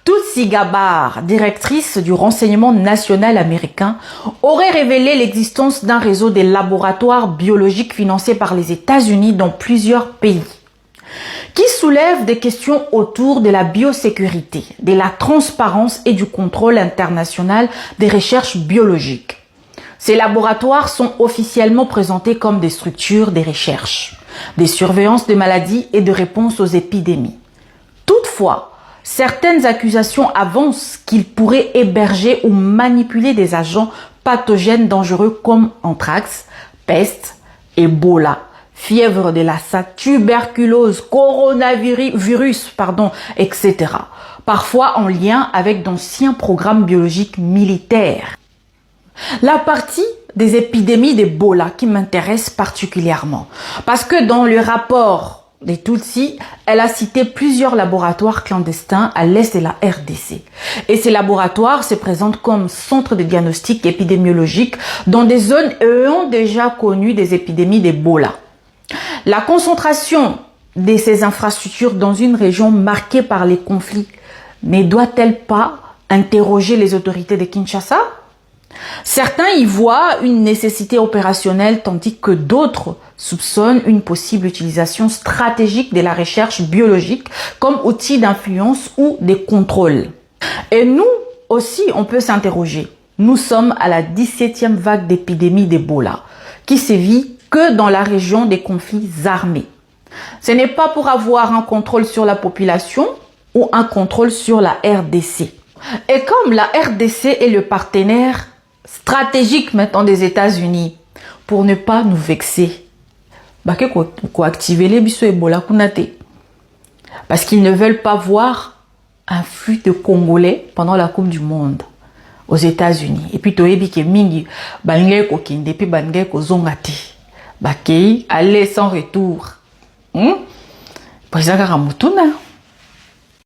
Tulsi Gabbard, directrice du renseignement national américain, aurait révélé l'existence d'un réseau de laboratoires biologiques financés par les États-Unis dans plusieurs pays, qui soulève des questions autour de la biosécurité, de la transparence et du contrôle international des recherches biologiques. Ces laboratoires sont officiellement présentés comme des structures de recherche, de surveillance des maladies et de réponse aux épidémies. Toutefois, certaines accusations avancent qu'ils pourraient héberger ou manipuler des agents pathogènes dangereux comme anthrax, peste, Ebola, fièvre de Lassa, tuberculose, coronavirus, etc. Parfois en lien avec d'anciens programmes biologiques militaires. La partie des épidémies d'Ebola qui m'intéresse particulièrement, parce que dans le rapport de Tulsi, elle a cité plusieurs laboratoires clandestins à l'est de la RDC. Et ces laboratoires se présentent comme centres de diagnostic épidémiologique dans des zones ayant déjà connu des épidémies d'Ebola. La concentration de ces infrastructures dans une région marquée par les conflits ne doit-elle pas interroger les autorités de Kinshasa? Certains y voient une nécessité opérationnelle tandis que d'autres soupçonnent une possible utilisation stratégique de la recherche biologique comme outil d'influence ou de contrôle. Et nous aussi, on peut s'interroger. Nous sommes à la 17e vague d'épidémie d'Ebola qui sévit que dans la région des conflits armés. Ce n'est pas pour avoir un contrôle sur la population ou un contrôle sur la RDC. Et comme la RDC est le partenaire stratégique maintenant des États-Unis, pour ne pas nous vexer, activer les biso Ebola kunate, parce qu'ils ne veulent pas voir un flux de Congolais pendant la Coupe du Monde aux États-Unis. Et puis toyebi ke mingi bangé ko kinde puis bangé ko zongati, bakei aller sans retour. Président Karamutuna.